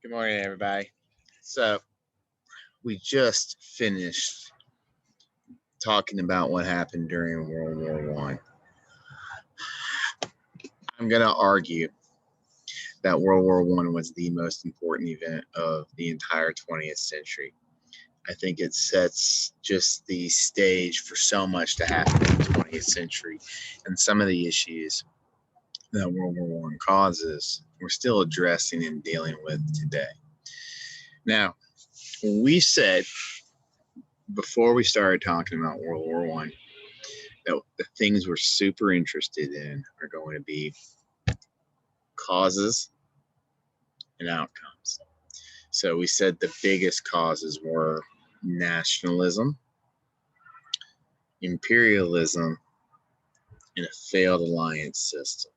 Good morning, everybody. So, we just finished talking about what happened during World War One. I'm going to argue that World War One was the most important event of the entire 20th century. I think it sets just the stage for so much to happen in the 20th century, and some of the issues that World War One causes, we're still addressing and dealing with today. Now, we said before we started talking about World War One that the things we're super interested in are going to be causes and outcomes. So we said the biggest causes were nationalism, imperialism, and a failed alliance system.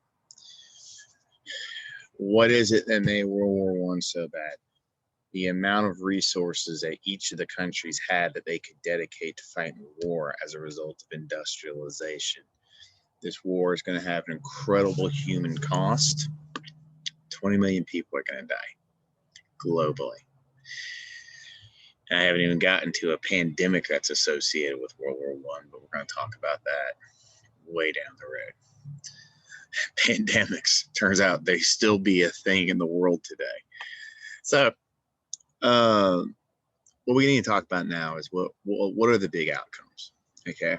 What is it that made World War One so bad? The amount of resources that each of the countries had that they could dedicate to fighting war as a result of industrialization. This war is going to have an incredible human cost. 20 million people are going to die globally. And I haven't even gotten to a pandemic that's associated with World War One, but we're going to talk about that way down the road. Pandemics, turns out they still be a thing in the world today. So, what we need to talk about now is what are the big outcomes? Okay,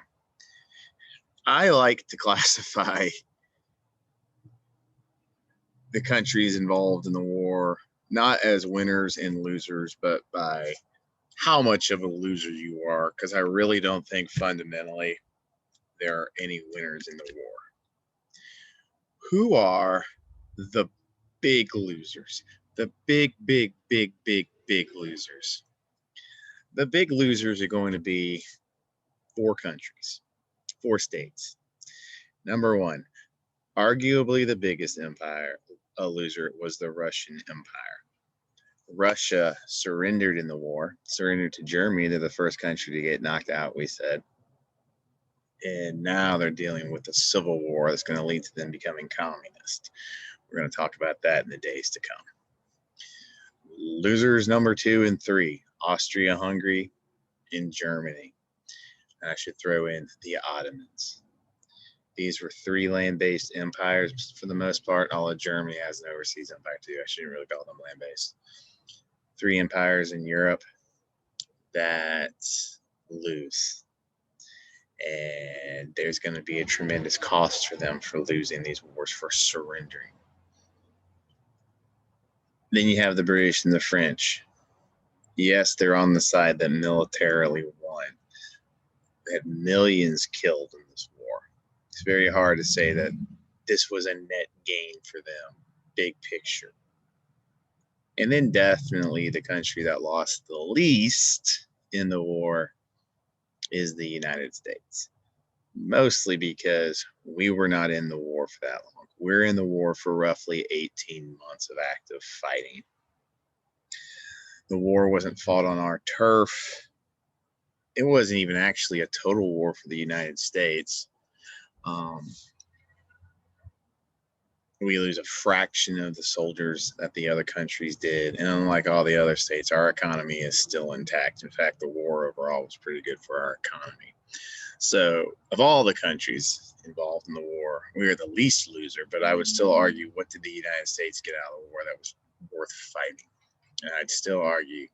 I like to classify the countries involved in the war not as winners and losers, but by how much of a loser you are, because I really don't think fundamentally there are any winners in the war. Who are the big losers? The big losers. The big losers are going to be four countries, four states. Number one, arguably the biggest empire, a loser, was the Russian Empire. Russia surrendered in the war, surrendered to Germany. They're the first country to get knocked out, we said. And now they're dealing with a civil war that's going to lead to them becoming communist. We're going to talk about that in the days to come. Losers number 2 and 3, Austria Hungary and Germany. And I should throw in the Ottomans. These were 3 land-based empires for the most part, although Germany has an overseas empire too. I shouldn't really call them land-based. 3 empires in Europe that lose. And there's going to be a tremendous cost for them for losing these wars, for surrendering. Then you have the British and the French. Yes, they're on the side that militarily won. They had millions killed in this war. It's very hard to say that this was a net gain for them, big picture. And then definitely the country that lost the least in the war is the United States. Mostly because we were not in the war for that long. We're in the war for roughly 18 months of active fighting. The war wasn't fought on our turf. It wasn't even actually a total war for the United States. We lose a fraction of the soldiers that the other countries did. And unlike all the other states, our economy is still intact. In fact, the war overall was pretty good for our economy. So, of all the countries involved in the war, we were the least loser. But I would still argue, what did the United States get out of the war that was worth fighting? And I'd still argue,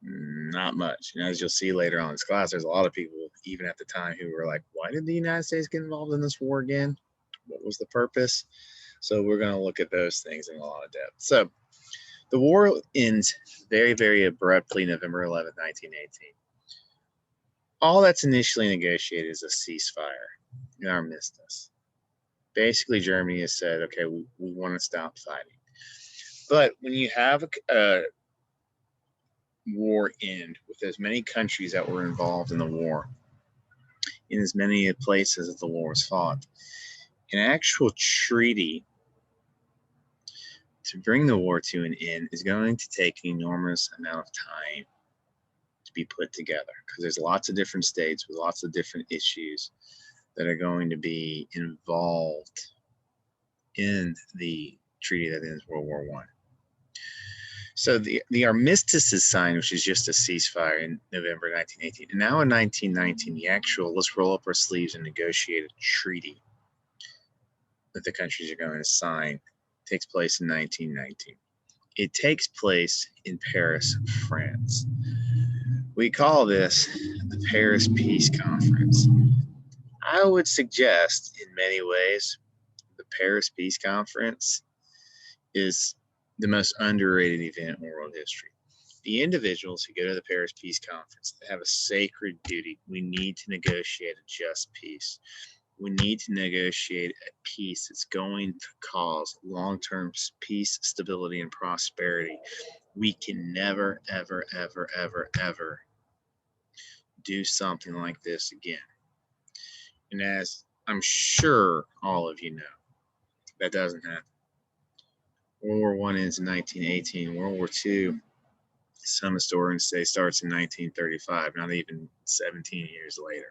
not much. And as you'll see later on in this class, there's a lot of people, even at the time, who were like, why did the United States get involved in this war again? What was the purpose? So we're going to look at those things in a lot of depth. So the war ends very, very abruptly November 11th, 1918. All that's initially negotiated is a ceasefire, an armistice. Basically, Germany has said, okay, we want to stop fighting. But when you have a war end with as many countries that were involved in the war, in as many places that the war was fought, an actual treaty to bring the war to an end is going to take an enormous amount of time to be put together, because there's lots of different states with lots of different issues that are going to be involved in the treaty that ends World War One. So the armistice is signed, which is just a ceasefire in November 1918. And now in 1919, the actual let's roll up our sleeves and negotiate a treaty that the countries are going to sign takes place in 1919. It takes place in Paris, France. We call this the Paris Peace Conference. I would suggest, in many ways, the Paris Peace Conference is the most underrated event in world history. The individuals who go to the Paris Peace Conference have a sacred duty. We need to negotiate a just peace. We need to negotiate a peace that's going to cause long-term peace, stability, and prosperity. We can never, ever, ever, ever, ever do something like this again. And as I'm sure all of you know, that doesn't happen. World War I ends in 1918. World War II, some historians say, starts in 1935, not even 17 years later.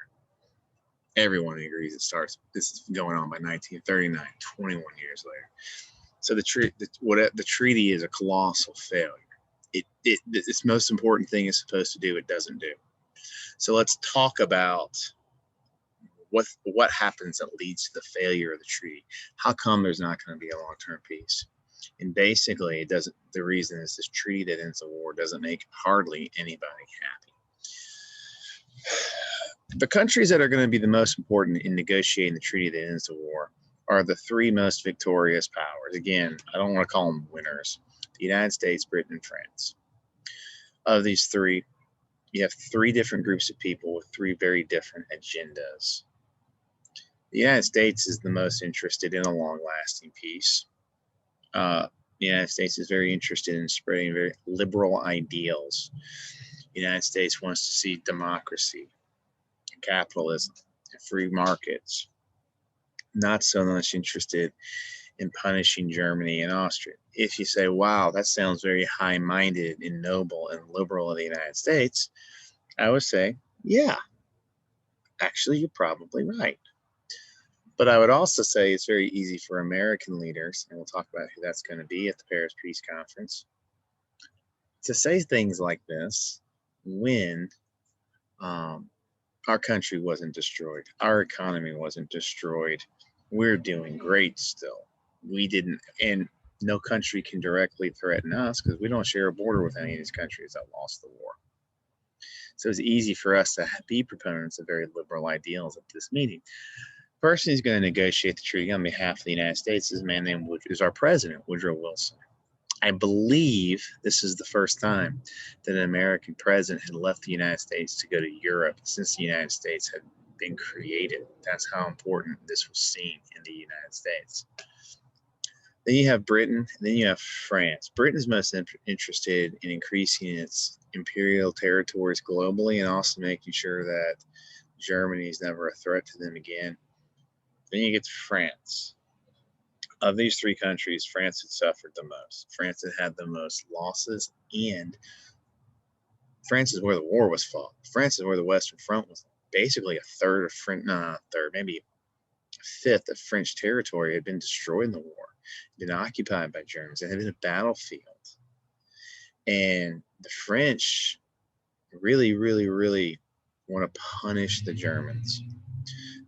Everyone agrees it starts. This is going on by 1939, 21 years later. So the treaty is a colossal failure. Its most important thing it's supposed to do, it doesn't do. So let's talk about what happens that leads to the failure of the treaty. How come there's not going to be a long-term peace? And basically, it doesn't. The reason is this treaty that ends the war doesn't make hardly anybody happy. The countries that are going to be the most important in negotiating the treaty that ends the war are the three most victorious powers. Again, I don't want to call them winners: the United States, Britain, and France. Of these three, you have three different groups of people with three very different agendas. The United States is the most interested in a long-lasting peace. The United States is very interested in spreading very liberal ideals. The United States wants to see democracy, capitalism, and free markets. Not so much interested in punishing Germany and Austria. If you say, wow, that sounds very high-minded and noble and liberal of the United States, I would say, yeah, actually, you're probably right. But I would also say it's very easy for American leaders, and we'll talk about who that's going to be at the Paris Peace Conference, to say things like this when our country wasn't destroyed, our economy wasn't destroyed. We're doing great still. We didn't, and no country can directly threaten us because we don't share a border with any of these countries that lost the war. So it's easy for us to be proponents of very liberal ideals at this meeting. The person who's going to negotiate the treaty on behalf of the United States is a man named is our president, Woodrow Wilson. I believe this is the first time that an American president had left the United States to go to Europe since the United States had been created. That's how important this was seen in the United States. Then you have Britain, and then you have France. Britain is most interested in increasing its imperial territories globally and also making sure that Germany is never a threat to them again. Then you get to France. Of these three countries, France had suffered the most. France had the most losses, and France is where the war was fought. France is where the Western Front was. Basically, a third of French, not a third, maybe a fifth of French territory had been destroyed in the war, been occupied by Germans. It had been a battlefield. And the French really, really, really want to punish the Germans.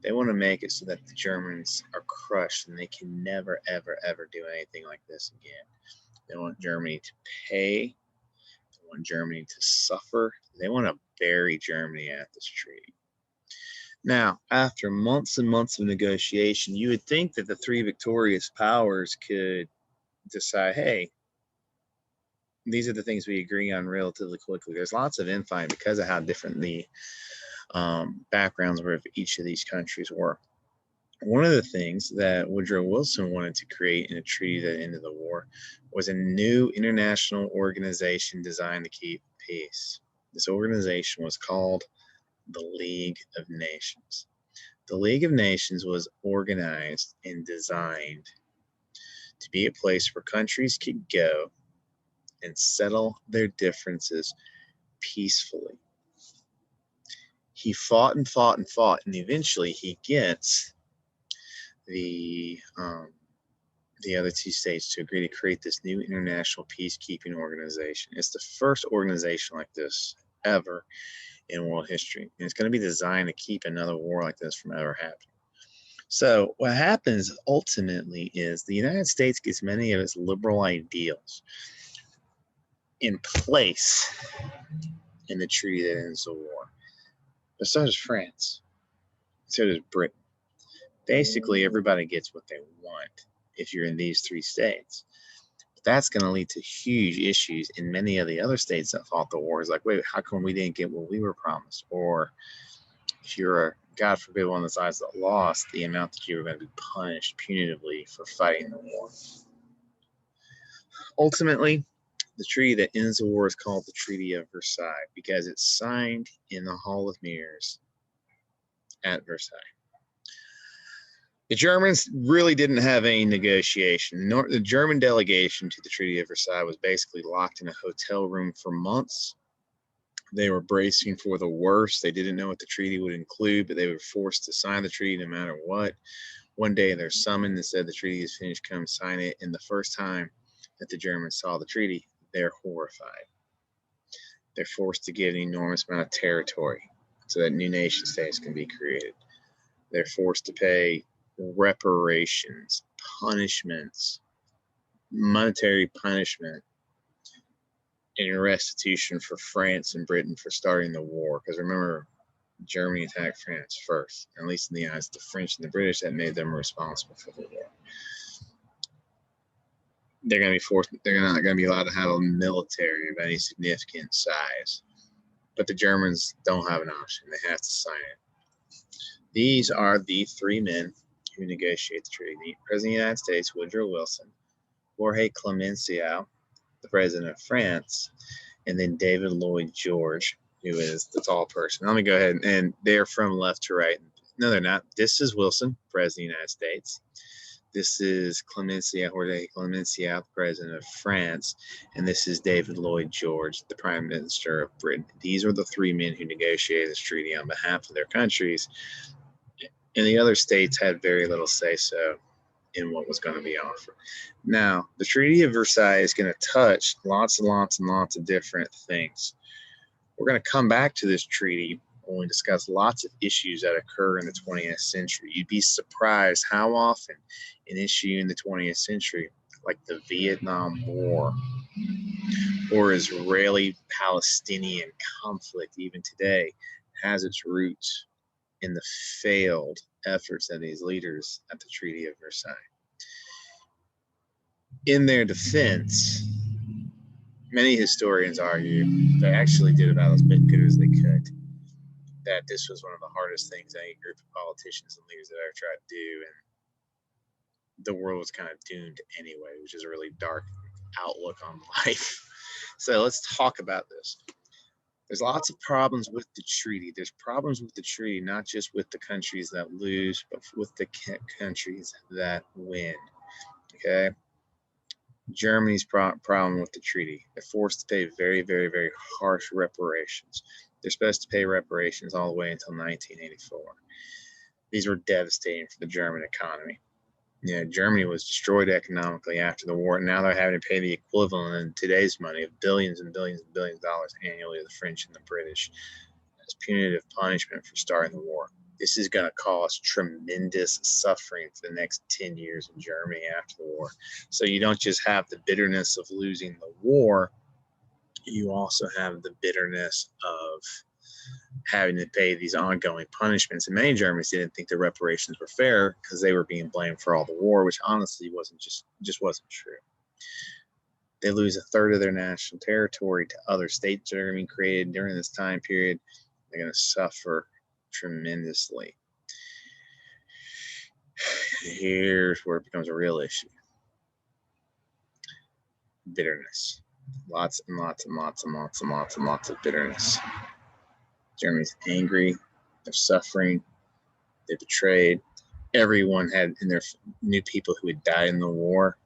They want to make it so that the Germans are crushed and they can never, ever, ever do anything like this again. They want Germany to pay. They want Germany to suffer. They want to bury Germany at this treaty. Now, after months and months of negotiation, you would think that the three victorious powers could decide, hey, these are the things we agree on relatively quickly. There's lots of infighting because of how different the backgrounds were of each of these countries were. One of the things that Woodrow Wilson wanted to create in a treaty that ended the war was a new international organization designed to keep peace. This organization was called the League of Nations. The League of Nations was organized and designed to be a place where countries could go and settle their differences peacefully. He fought and fought and fought, and eventually he gets the the other two states to agree to create this new international peacekeeping organization. It's the first organization like this ever in world history. And it's going to be designed to keep another war like this from ever happening. So what happens ultimately is the United States gets many of its liberal ideals in place in the treaty that ends the war. But so does France. So does Britain. Basically, everybody gets what they want if you're in these three states. But that's going to lead to huge issues in many of the other states that fought the wars. Like, wait, how come we didn't get what we were promised? Or if you're a, God forbid, one of the sides that lost, the amount that you were going to be punished punitively for fighting the war. Ultimately, the treaty that ends the war is called the Treaty of Versailles because it's signed in the Hall of Mirrors at Versailles. The Germans really didn't have any negotiation. The German delegation to the Treaty of Versailles was basically locked in a hotel room for months. They were bracing for the worst. They didn't know what the treaty would include, but they were forced to sign the treaty no matter what. One day they're summoned and said the treaty is finished, come sign it. And the first time that the Germans saw the treaty, they're horrified. They're forced to give an enormous amount of territory so that new nation states can be created. They're forced to pay reparations, punishments, monetary punishment, and restitution for France and Britain for starting the war. Because remember, Germany attacked France first, at least in the eyes of the French and the British, that made them responsible for the war. They're going to be forced, they're not going to be allowed to have a military of any significant size. But the Germans don't have an option. They have to sign it. These are the three men who negotiate the treaty. The President of the United States, Woodrow Wilson, Jorge Clemenceau, the President of France, and then David Lloyd George, who is the tall person. Let me go ahead, and they're from left to right. No, they're not. This is Wilson, President of the United States. This is Clemenceau, Jorge Clemenceau, President of France, and this is David Lloyd George, the Prime Minister of Britain. These are the three men who negotiated this treaty on behalf of their countries, and the other states had very little say-so in what was going to be offered. Now, the Treaty of Versailles is going to touch lots and lots and lots of different things. We're going to come back to this treaty when we discuss lots of issues that occur in the 20th century. You'd be surprised how often an issue in the 20th century, like the Vietnam War or Israeli-Palestinian conflict even today, has its roots in the failed efforts of these leaders at the Treaty of Versailles. In their defense, many historians argue they actually did about as good as they could, that this was one of the hardest things any group of politicians and leaders had ever tried to do, and the world was kind of doomed anyway, which is a really dark outlook on life. So let's talk about this. There's lots of problems with the treaty. There's problems with the treaty, not just with the countries that lose, but with the countries that win. Okay? Germany's problem with the treaty. They're forced to pay very, very, very harsh reparations. They're supposed to pay reparations all the way until 1984. These were devastating for the German economy. You know, Germany was destroyed economically after the war, and now they're having to pay the equivalent in today's money of billions and billions and billions of dollars annually to the French and the British as punitive punishment for starting the war. This is going to cause tremendous suffering for the next 10 years in Germany after the war. So you don't just have the bitterness of losing the war, you also have the bitterness of having to pay these ongoing punishments. And many Germans didn't think the reparations were fair because they were being blamed for all the war, which honestly wasn't just wasn't true. They lose a third of their national territory to other states that are being created during this time period. They're going to suffer tremendously. Here's where it becomes a real issue. Bitterness. Lots and lots and lots and lots and lots and lots of bitterness. Germany's angry. They're suffering. They're betrayed. Everyone had in their knew people who had died in the war.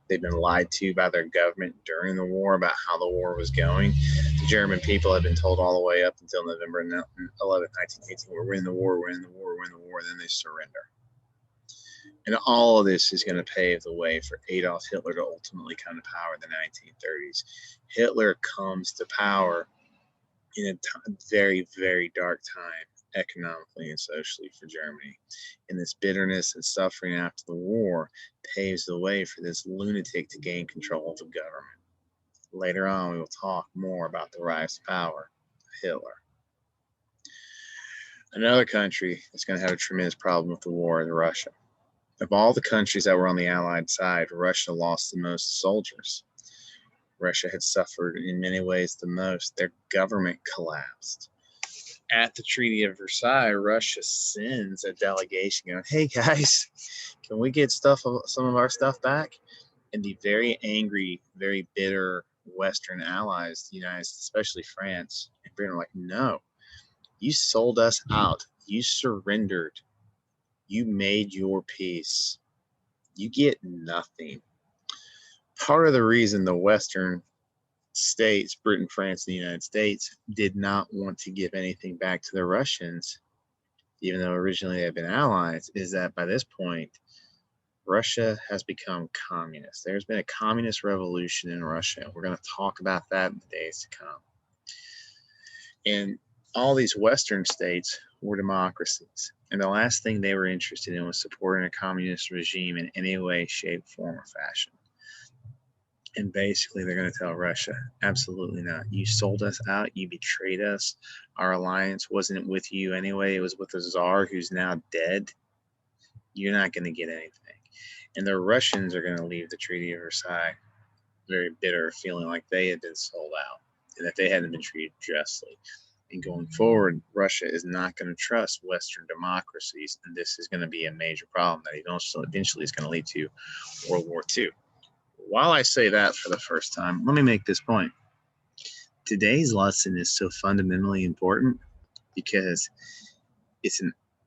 They've been lied to by their government during the war about how the war was going. The German people have been told all the way up until November 11, 1918, we're in the war, we're in the war, we're in the war. Then they surrender. And all of this is going to pave the way for Adolf Hitler to ultimately come to power in the 1930s. Hitler comes to power in a very, very dark time economically and socially for Germany. And this bitterness and suffering after the war paves the way for this lunatic to gain control of the government. Later on, we will talk more about the rise to power of Hitler. Another country that's going to have a tremendous problem with the war is Russia. Of all the countries that were on the Allied side, Russia lost the most soldiers. Russia had suffered in many ways the most. Their government collapsed. At the Treaty of Versailles, Russia sends a delegation going, "Hey guys, can we get some of our stuff back?" And the very angry, very bitter Western allies, the United States, especially France and Britain, are like, "No, you sold us out. You surrendered. You made your peace. You get nothing." Part of the reason the Western states, Britain, France, and the United States, did not want to give anything back to the Russians, even though originally they had been allies, is that by this point, Russia has become communist. There's been a communist revolution in Russia. We're going to talk about that in the days to come. And all these Western states were democracies. And the last thing they were interested in was supporting a communist regime in any way, shape, form, or fashion. And basically, they're going to tell Russia, absolutely not. You sold us out. You betrayed us. Our alliance wasn't with you anyway. It was with the Tsar, who's now dead. You're not going to get anything. And the Russians are going to leave the Treaty of Versailles very bitter, feeling like they had been sold out and that they hadn't been treated justly. And going forward, Russia is not going to trust Western democracies. And this is going to be a major problem that eventually is going to lead to World War II. While I say that for the first time, let me make this point. Today's lesson is so fundamentally important because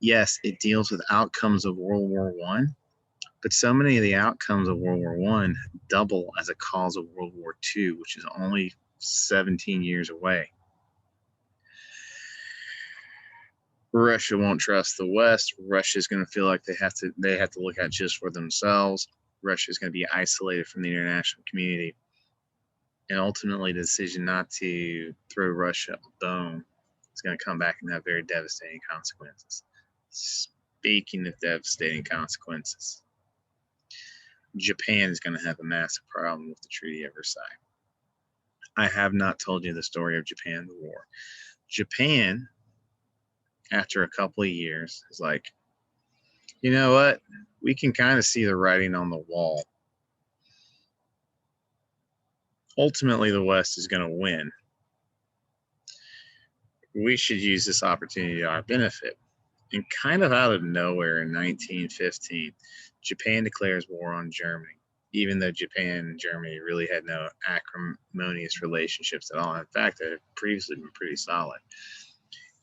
yes, it deals with outcomes of World War I, but so many of the outcomes of World War I double as a cause of World War II, which is only 17 years away. Russia won't trust the West. Russia's going to feel like they have to look out just for themselves. Russia is going to be isolated from the international community. And ultimately, the decision not to throw Russia a bone is going to come back and have very devastating consequences. Speaking of devastating consequences, Japan is going to have a massive problem with the Treaty of Versailles. I have not told you the story of Japan, the war. Japan, after a couple of years, is like, you know what? We can kind of see the writing on the wall. Ultimately, the West is going to win. We should use this opportunity to our benefit. And kind of out of nowhere in 1915, Japan declares war on Germany, even though Japan and Germany really had no acrimonious relationships at all. In fact, they had previously been pretty solid.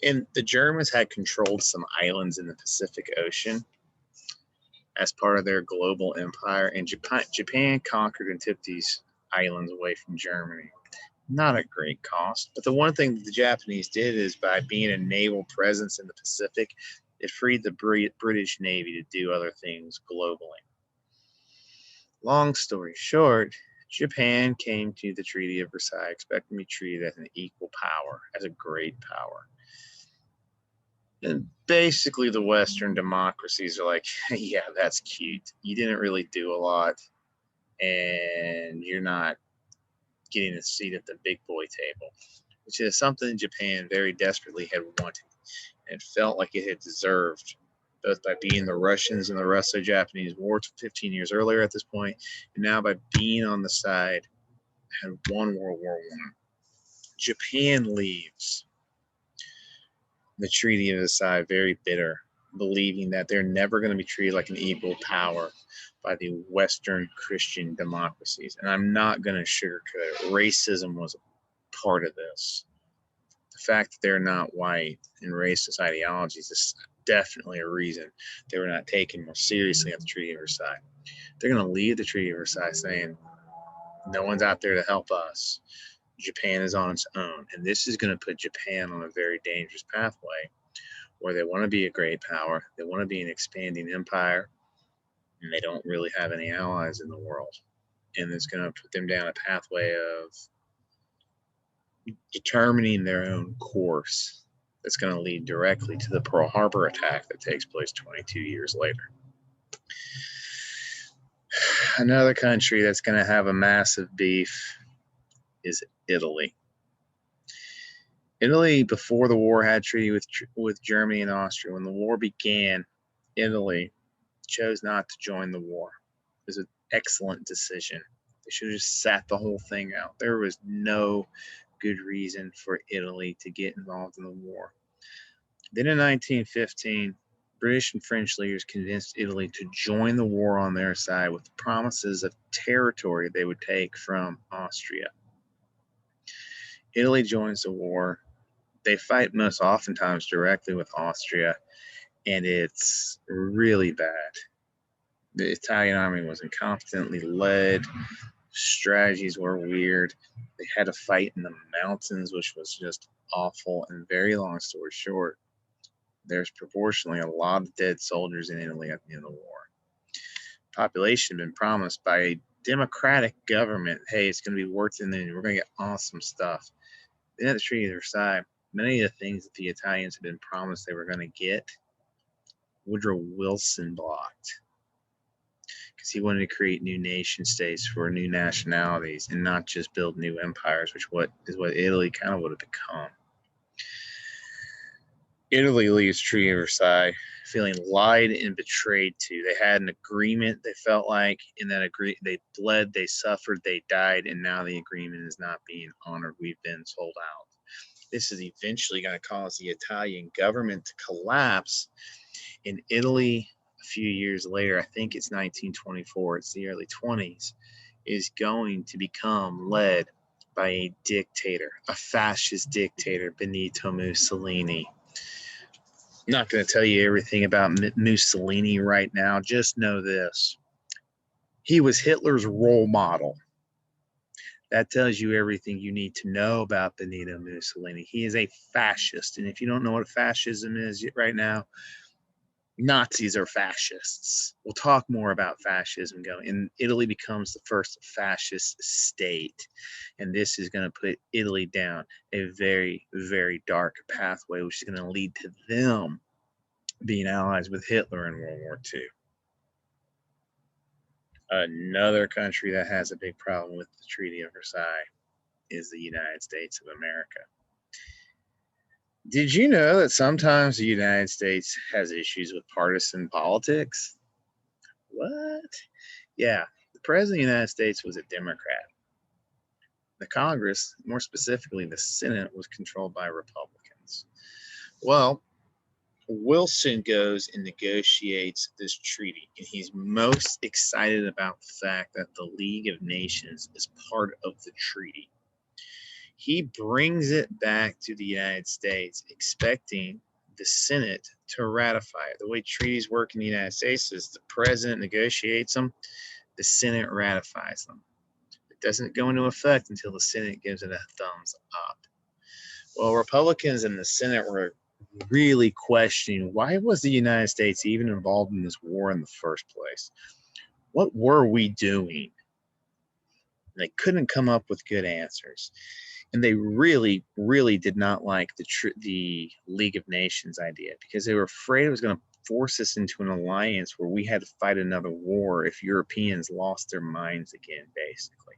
And the Germans had controlled some islands in the Pacific Ocean as part of their global empire, and Japan conquered and took these islands away from Germany. Not at great cost, but the one thing that the Japanese did is by being a naval presence in the Pacific, it freed the British Navy to do other things globally. Long story short, Japan came to the Treaty of Versailles expecting to be treated as an equal power, as a great power. And basically, the Western democracies are like, yeah, that's cute. You didn't really do a lot, and you're not getting a seat at the big boy table, which is something Japan very desperately had wanted and felt like it had deserved, both by being the Russians in the Russo-Japanese War 15 years earlier at this point, and now by being on the side had won World War I. Japan leaves the Treaty of Versailles very bitter, believing that they're never going to be treated like an equal power by the Western Christian democracies. And I'm not going to sugarcoat it. Racism was a part of this. The fact that they're not white and racist ideologies is definitely a reason they were not taken more seriously at the Treaty of Versailles. They're going to leave the Treaty of Versailles saying, no one's out there to help us. Japan is on its own. And this is going to put Japan on a very dangerous pathway where they want to be a great power. They want to be an expanding empire. and they don't really have any allies in the world. And it's going to put them down a pathway of determining their own course that's going to lead directly to the Pearl Harbor attack that takes place 22 years later. Another country that's going to have a massive beef is Italy. Italy, before the war, had a treaty with Germany and Austria. When the war began, Italy chose not to join the war. It was an excellent decision. They should have just sat the whole thing out. There was no good reason for Italy to get involved in the war. Then in 1915, British and French leaders convinced Italy to join the war on their side with the promises of territory they would take from Austria. Italy joins the war. They fight most oftentimes directly with Austria, and it's really bad. The Italian army was incompetently led. Strategies were weird. They had a fight in the mountains, which was just awful. And very long story short, there's proportionally a lot of dead soldiers in Italy at the end of the war. Population had been promised by a democratic government, hey, it's going to be worth it, and we're going to get awesome stuff. Then at the Treaty of Versailles, many of the things that the Italians had been promised they were going to get, Woodrow Wilson blocked. Because he wanted to create new nation states for new nationalities and not just build new empires, which is what Italy kind of would have become. Italy leaves Treaty of Versailles feeling lied and betrayed to. They had an agreement, they felt like, and that they bled, they suffered, they died, and now the agreement is not being honored. We've been sold out. This is eventually going to cause the Italian government to collapse. In Italy, a few years later, I think it's 1924, it's the early 20s, is going to become led by a dictator, a fascist dictator, Benito Mussolini. I'm not going to tell you everything about Mussolini right now. Just know this. He was Hitler's role model. That tells you everything you need to know about Benito Mussolini. He is a fascist. And if you don't know what fascism is right now, Nazis are fascists. We'll talk more about fascism going. And Italy becomes the first fascist state. And this is going to put Italy down a very, very dark pathway, which is going to lead to them being allies with Hitler in World War II. Another country that has a big problem with the Treaty of Versailles is the United States of America. Did you know that sometimes the United States has issues with partisan politics? What? Yeah, the President of the United States was a Democrat. The Congress, more specifically the Senate, was controlled by Republicans. Well, Wilson goes and negotiates this treaty, and he's most excited about the fact that the League of Nations is part of the treaty. He brings it back to the United States, expecting the Senate to ratify it. The way treaties work in the United States is the president negotiates them, the Senate ratifies them. It doesn't go into effect until the Senate gives it a thumbs up. Well, Republicans in the Senate were really questioning, why was the United States even involved in this war in the first place? What were we doing? And they couldn't come up with good answers. And they really, really did not like the League of Nations idea, because they were afraid it was going to force us into an alliance where we had to fight another war if Europeans lost their minds again, basically.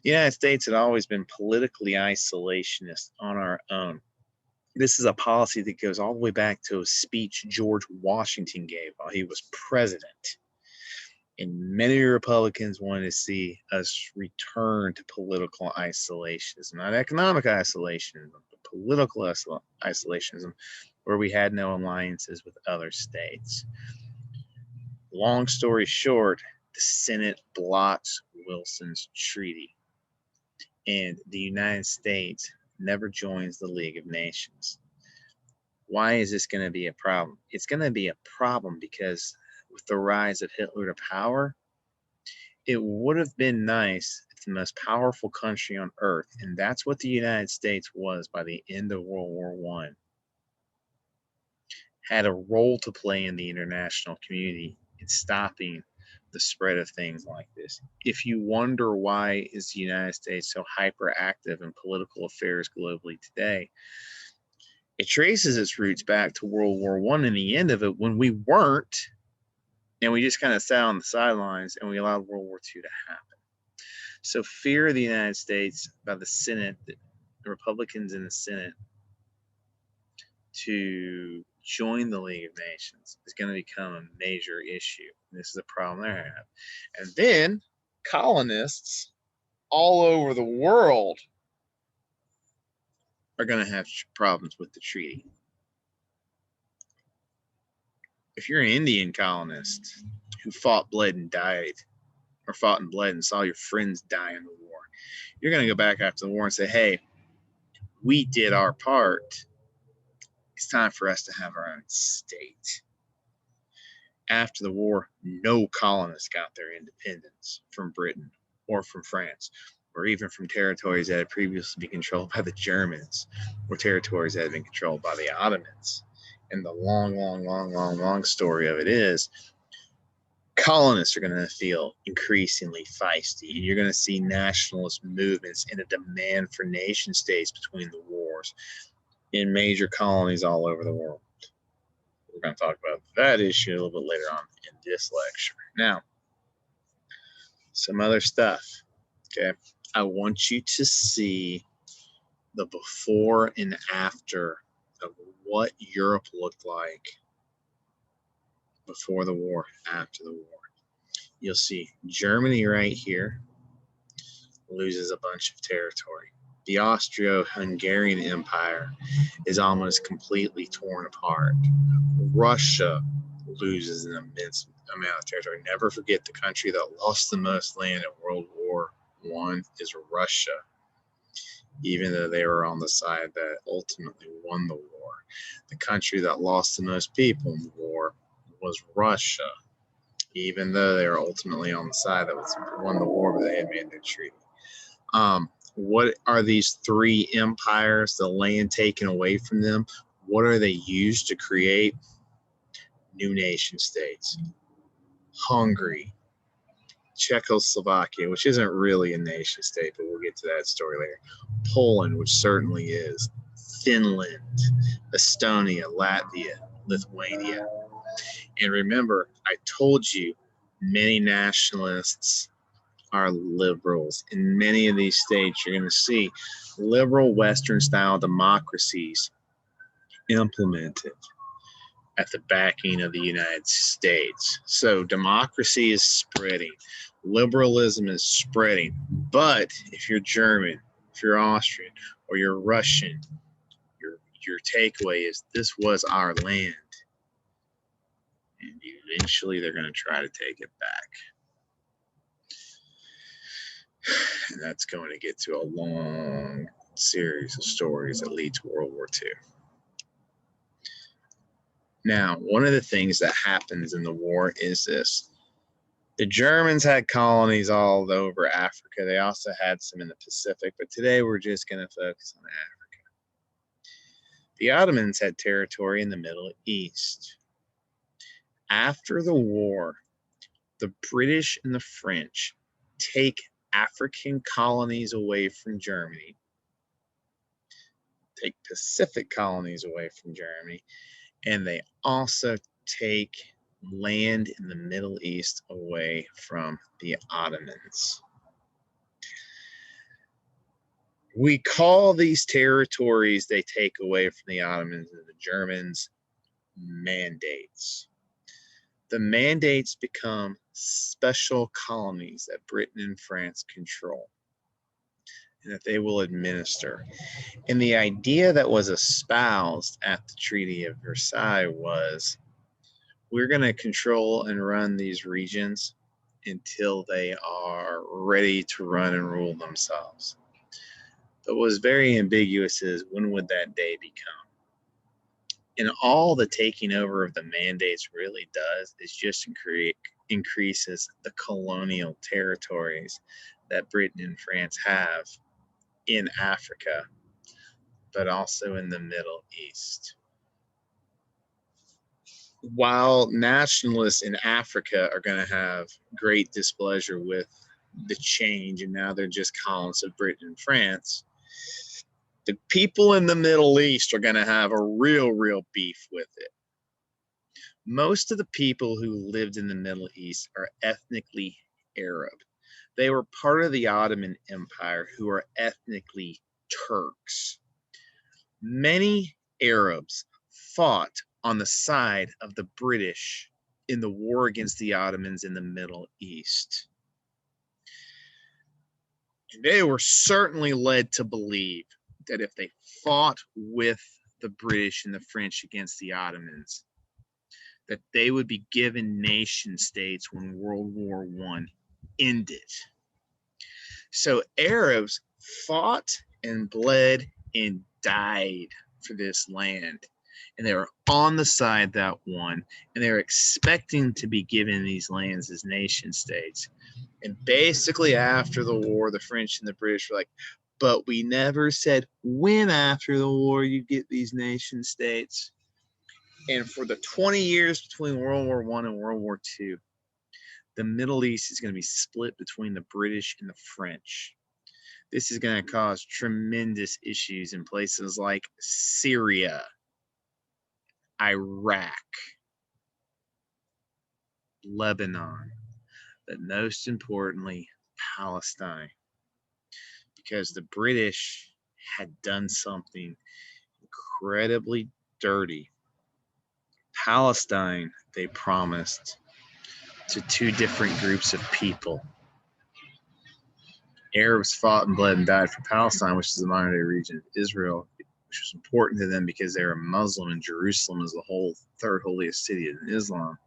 The United States had always been politically isolationist on our own. This is a policy that goes all the way back to a speech George Washington gave while he was president. And many Republicans wanted to see us return to political isolationism, not economic isolationism, but political isolationism, where we had no alliances with other states. Long story short, the Senate blocks Wilson's treaty, and the United States never joins the League of Nations. Why is this going to be a problem? It's going to be a problem because with the rise of Hitler to power, it would have been nice if the most powerful country on earth, and that's what the United States was by the end of World War I, had a role to play in the international community in stopping the spread of things like this. If you wonder why is the United States so hyperactive in political affairs globally today, it traces its roots back to World War I and the end of it, when we weren't, and we just kind of sat on the sidelines and we allowed World War II to happen. So fear of the United States by the Senate, the Republicans in the Senate, to join the League of Nations is going to become a major issue. This is a problem they have. And then colonists all over the world are going to have problems with the treaty. If you're an Indian colonist who fought, bled, and died, or fought and bled and saw your friends die in the war, you're going to go back after the war and say, hey, we did our part. It's time for us to have our own state. After the war, no colonists got their independence from Britain or from France, or even from territories that had previously been controlled by the Germans, or territories that had been controlled by the Ottomans. And the long story of it is, colonists are going to feel increasingly feisty. You're going to see nationalist movements and a demand for nation states between the wars in major colonies all over the world. We're going to talk about that issue a little bit later on in this lecture. Now, some other stuff, okay? I want you to see the before and after of what Europe looked like before the war, after the war. You'll see Germany right here loses a bunch of territory. The Austro-Hungarian Empire is almost completely torn apart. Russia loses an immense amount of territory. Never forget, the country that lost the most land in World War I is Russia, even though they were on the side that ultimately won the war. The country that lost the most people in the war was Russia, even though they were ultimately on the side that won the war, but they had made their treaty. What are these three empires, the land taken away from them? What are they used to create? New nation states. Hungary, Czechoslovakia, which isn't really a nation state, but we'll get to that story later. Poland, which certainly is. Finland, Estonia, Latvia, Lithuania. And remember, I told you many nationalists are liberals. In many of these states, you're going to see liberal Western-style democracies implemented at the backing of the United States. So democracy is spreading. Liberalism is spreading. But if you're German, if you're Austrian, or you're Russian, your takeaway is this was our land. And eventually they're going to try to take it back. And that's going to get to a long series of stories that lead to World War II. Now, one of the things that happens in the war is this. The Germans had colonies all over Africa. They also had some in the Pacific, but today we're just going to focus on Africa. The Ottomans had territory in the Middle East. After the war, the British and the French take African colonies away from Germany, take Pacific colonies away from Germany, and they also take land in the Middle East away from the Ottomans. We call these territories they take away from the Ottomans and the Germans mandates. The mandates become special colonies that Britain and France control and that they will administer. And the idea that was espoused at the Treaty of Versailles was, we're going to control and run these regions until they are ready to run and rule themselves. But what was very ambiguous is, when would that day become? And all the taking over of the mandates really does is just increases the colonial territories that Britain and France have in Africa, but also in the Middle East. while nationalists in Africa are going to have great displeasure with the change, and now they're just colonists of Britain and France, the people in the Middle East are going to have a real beef with it. Most of the people who lived in the Middle East are ethnically Arab. They were part of the Ottoman Empire, who are ethnically Turks. Many Arabs fought on the side of the British in the war against the Ottomans in the Middle East. And they were certainly led to believe that if they fought with the British and the French against the Ottomans, that they would be given nation states when World War I ended. So Arabs fought and bled and died for this land. And they were on the side that won, and they were expecting to be given these lands as nation states. And basically, after the war, the French and the British were like, but we never said when after the war you get these nation states. And for the 20 years between World War I and World War II, the Middle East is going to be split between the British and the French. This is going to cause tremendous issues in places like Syria, Iraq, Lebanon, but most importantly, Palestine, because the British had done something incredibly dirty. Palestine, they promised to two different groups of people. Arabs fought and bled and died for Palestine, which is the modern-day region of Israel, which was important to them because they were Muslim, and Jerusalem is the whole third holiest city in Islam.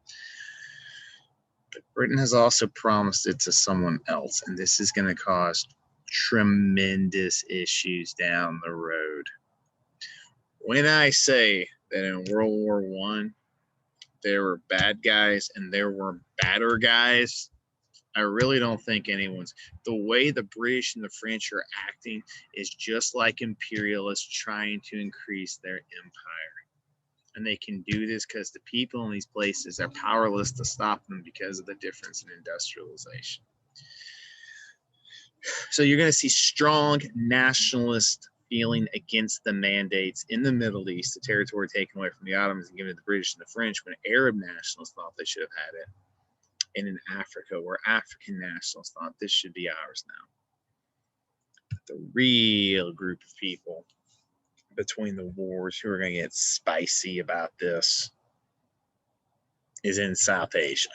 But Britain has also promised it to someone else, and this is going to cause tremendous issues down the road. When I say that in World War I, there were bad guys and there were badder guys, I really don't think anyone's. The way the British and the French are acting is just like imperialists trying to increase their empire. And they can do this because the people in these places are powerless to stop them because of the difference in industrialization. So you're going to see strong nationalist feeling against the mandates in the Middle East, the territory taken away from the Ottomans and given to the British and the French, when Arab nationalists thought they should have had it. And in Africa, where African nationalists thought this should be ours now. The real group of people between the wars who are going to get spicy about this is in South Asia.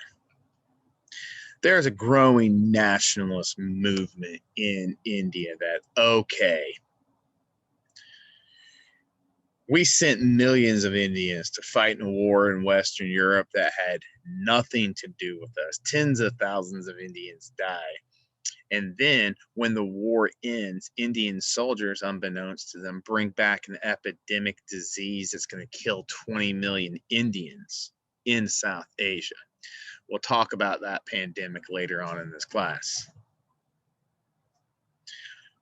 There's a growing nationalist movement in India that, okay, we sent millions of Indians to fight in a war in Western Europe that had nothing to do with us. Tens of thousands of Indians die. And then when the war ends, Indian soldiers, unbeknownst to them, bring back an epidemic disease that's going to kill 20 million Indians in South Asia. We'll talk about that pandemic later on in this class.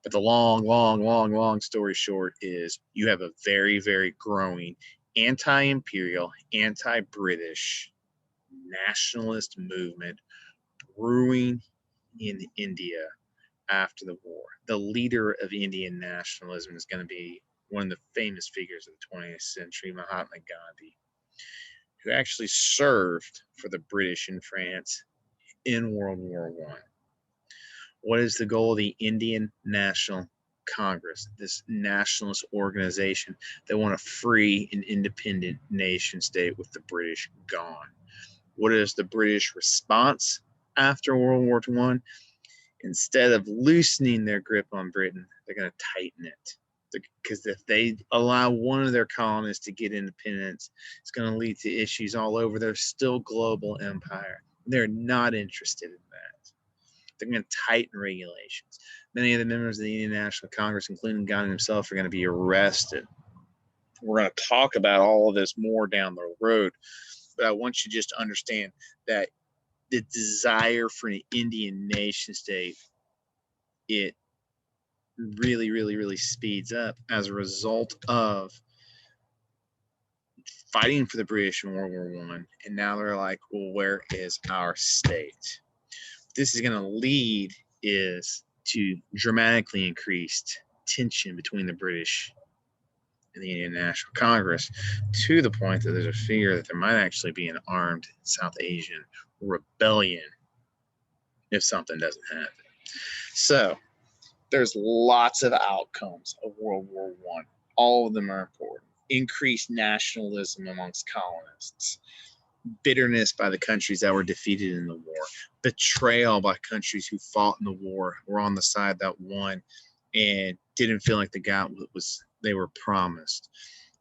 But the long story short is you have a very growing anti-imperial, anti-British nationalist movement brewing in India after the war. The leader of Indian nationalism is going to be one of the famous figures of the 20th century, Mahatma Gandhi, who actually served for the British in France in World War I. What is the goal of the Indian National Congress, this nationalist organization that want a free and independent nation state with the British gone? What is the British response after World War I? Instead of loosening their grip on Britain, they're going to tighten it. Because if they allow one of their colonies to get independence, it's going to lead to issues all over their still global empire. They're not interested in that. They're going to tighten regulations. Many of the members of the Indian National Congress, including Gandhi himself, are going to be arrested. We're going to talk about all of this more down the road, but I want you just to understand that the desire for an Indian nation state, it really speeds up as a result of fighting for the British in World War I, and now they're like, well, where is our state? What this is going to lead is to dramatically increased tension between the British and the Indian National Congress, to the point that there's a fear that there might actually be an armed South Asian rebellion if something doesn't happen. So there's lots of outcomes of World War I. All of them are important. Increased nationalism amongst colonists, bitterness by the countries that were defeated in the war, betrayal by countries who fought in the war, were on the side that won, and didn't feel like they got what was they were promised.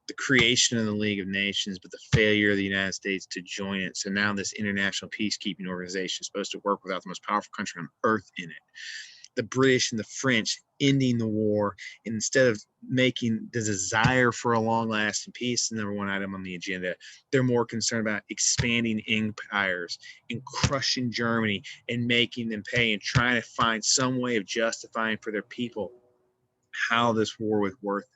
The creation of the League of Nations, but the failure of the United States to join it. So now this international peacekeeping organization is supposed to work without the most powerful country on earth in it. The British and the French ending the war, and instead of making the desire for a long-lasting peace the number one item on the agenda, they're more concerned about expanding empires and crushing Germany and making them pay and trying to find some way of justifying for their people how this war was worth it.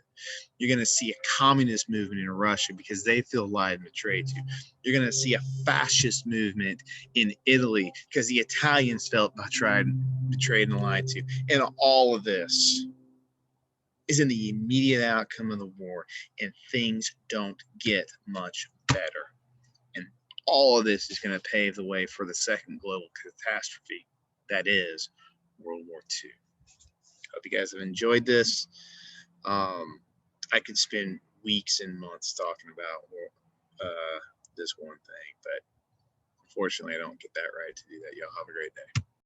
You're going to see a communist movement in Russia because they feel lied and betrayed to. You're going to see a fascist movement in Italy because the Italians felt betrayed and lied to. And all of this is in the immediate outcome of the war, and things don't get much better. And all of this is going to pave the way for the second global catastrophe, that is World War II. Hope you guys have enjoyed this. I could spend weeks and months talking about this one thing, but unfortunately, I don't get that right to do that. Y'all have a great day.